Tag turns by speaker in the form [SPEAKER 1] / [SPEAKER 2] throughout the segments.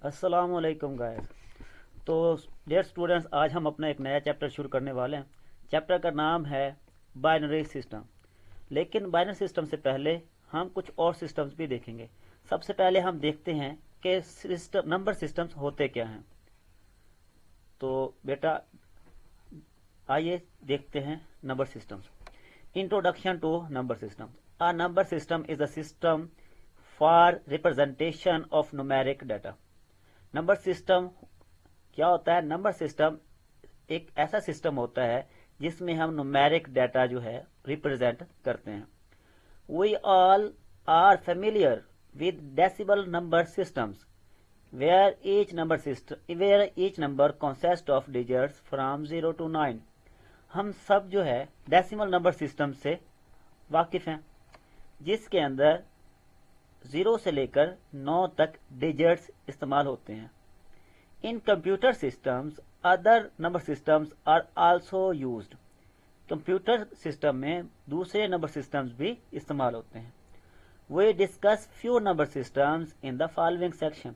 [SPEAKER 1] अस्सलाम वालेकुम गाइस। तो डियर स्टूडेंट्स, आज हम अपना एक नया चैप्टर शुरू करने वाले हैं। चैप्टर का नाम है बाइनरी सिस्टम। लेकिन बाइनरी सिस्टम से पहले हम कुछ और सिस्टम्स भी देखेंगे। सबसे पहले हम देखते हैं कि सिस्टम नंबर सिस्टम्स होते क्या हैं। तो बेटा आइए देखते हैं number systems. Introduction to number system. A number system is a system for representation of numeric data. Number system क्या होता है? नंबर सिस्टम एक ऐसा सिस्टम होता है जिसमें हम न्यूमेरिक डाटा जो है रिप्रेजेंट करते हैं। We all are familiar with decimal number systems where each number consists of digits from 0 to 9। हम सब जो है डेसिमल नंबर सिस्टम से वाकिफ हैं, जिसके अंदर 0 से लेकर 9 तक डिजिट्स इस्तेमाल होते हैं। In computer systems, other number systems are also used। Computer system में दूसरे नंबर सिस्टम्स भी इस्तेमाल होते हैं। We discuss few number systems in the following section।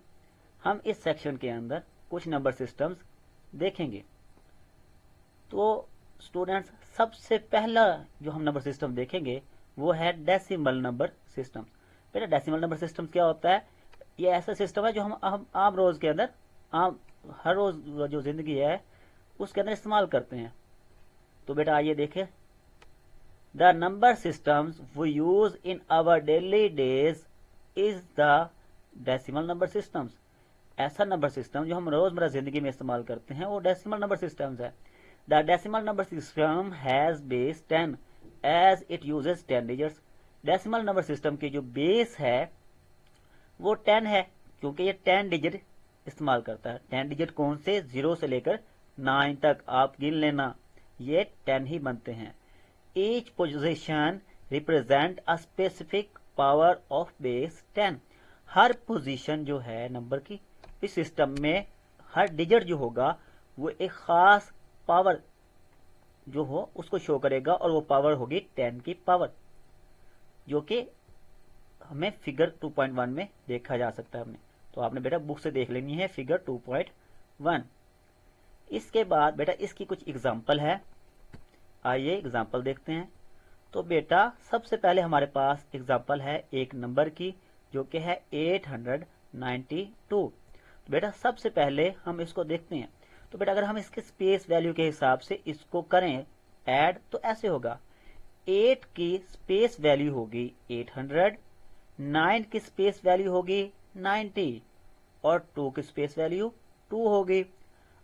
[SPEAKER 1] हम इस सेक्शन के अंदर कुछ नंबर सिस्टम्स देखेंगे। तो स्टूडेंट्स, सबसे पहला जो हम नंबर सिस्टम देखेंगे वो है डेसिमल नंबर सिस्टम। बेटा डेसिमल नंबर सिस्टम क्या होता है? ये ऐसा सिस्टम है जो हम आम रोज के अंदर हर रोज जो जिंदगी है उसके अंदर इस्तेमाल करते हैं। तो बेटा आइए देखें। The number systems we use in our daily days is the decimal number systems. ऐसा नंबर सिस्टम जो हम रोजमर्रा जिंदगी में इस्तेमाल करते हैं वो डेसिमल नंबर सिस्टम्स है। The decimal number system has base 10 as it uses 10 digits. Decimal number system की जो बेस है वो 10 है, क्योंकि ये 10 डिजिट इस्तेमाल करता है। 10 डिजिट कौन से? 0 से लेकर 9 तक आप गिन लेना, ये 10 ही बनते हैं। Each position represent a specific power of base 10। Her position जो है नंबर की इस सिस्टम में, हर डिजिट जो होगा वो एक खास पावर जो हो उसको शो करेगा, और वो पावर होगी 10 की पावर, जो कि हमें फिगर 2.1 में देखा जा सकता है। हमने तो आपने बेटा बुक से देख लेनी है फिगर 2.1। इसके बाद बेटा इसकी कुछ एग्जाम्पल है, आइए एग्जाम्पल देखते हैं। तो बेटा सबसे पहले हमारे पास एग्जाम्पल है एक नंबर की, जो कि है 892। तो बेटा सबसे पहले हम इसको देखते हैं। तो बेटा अगर हम इसके स्पेस वैल्यू के हिसाब से इसको करें ऐड, तो ऐसे होगा। 8 की स्पेस वैल्यू होगी 800, 9 की स्पेस वैल्यू होगी 90 और 2 की स्पेस वैल्यू 2 होगी।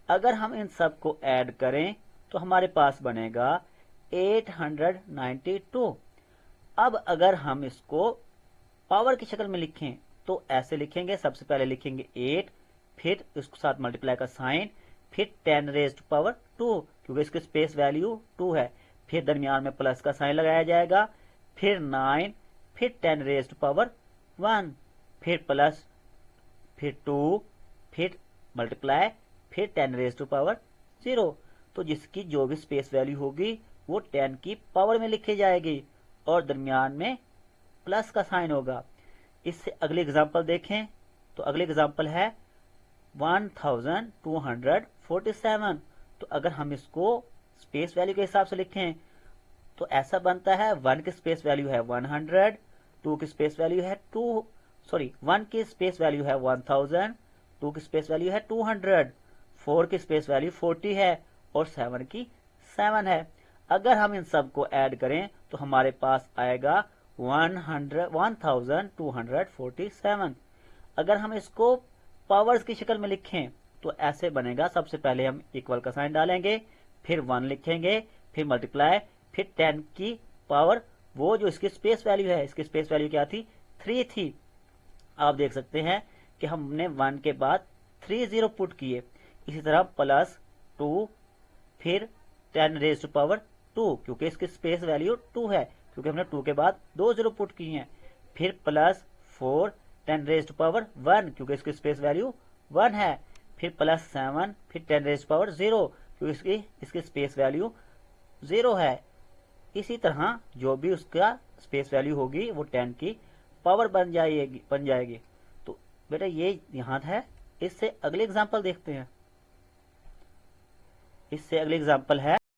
[SPEAKER 1] अगर हम इन सब को ऐड करें तो हमारे पास बनेगा 892। अब अगर हम इसको पावर की शक्ल में लिखें तो ऐसे लिखेंगे। सबसे पहले लिखेंगे 8, फिर इसके साथ मल्टीप्लाई का साइन, फिर 10 रेज टू पावर 2, क्योंकि इसकी स्पेस वैल्यू 2 है। फिर दरमियान में प्लस का साइन लगाया जाएगा, फिर 9, फिर 10 रेज टू पावर 1, फिर प्लस, फिर 2, फिर मल्टीप्लाई, फिर 10 रेज टू पावर 0। तो जिसकी जो भी स्पेस वैल्यू होगी वो 10 की पावर में लिखी जाएगी और दरमियान में प्लस का साइन होगा। इससे अगली एग्जांपल देखें। तो अगली एग्जांपल है 1247। तो अगर हम इसको स्पेस वैल्यू के हिसाब से लिखें तो ऐसा बनता है। 1 की स्पेस वैल्यू है 100, 2 की स्पेस वैल्यू है 1 की स्पेस वैल्यू है 1000, 2 की स्पेस वैल्यू है 200, 4 की स्पेस वैल्यू 40 है और 7 की 7 है। अगर हम इन सब को ऐड करें तो हमारे पास आएगा 1247। अगर हम इसको पावर्स की शक्ल में लिखें तो ऐसे बनेगा। सबसे पहले हम इक्वल का साइन डालेंगे, फिर 1 लिखेंगे, फिर मल्टीप्लाई, फिर 10 की पावर, वो जो इसकी स्पेस वैल्यू है, इसकी स्पेस वैल्यू क्या थी? 3 थी। आप देख सकते हैं कि हमने 1 के बाद 3 0 पुट किए। इसी तरह प्लस 2, फिर 10 रेज टू पावर 2, क्योंकि इसकी स्पेस वैल्यू 2 है, क्योंकि हमने 2 के बाद 2 0 पुट किए हैं। फिर प्लस 4, 10 रेज टू पावर 1, क्योंकि इसकी स्पेस वैल्यू 1 है। फिर प्लस 7, फिर 10 रेज टू पावर 0, क्योंकि इसकी स्पेस वैल्यू 0 है। इसी तरह जो भी उसका स्पेस वैल्यू होगी वो 10 की पावर बन जाएगी। तो बेटा ये यहाँ है इससे अगले एग्जाम्पल देखते हैं। इससे अगले एग्जाम्पल है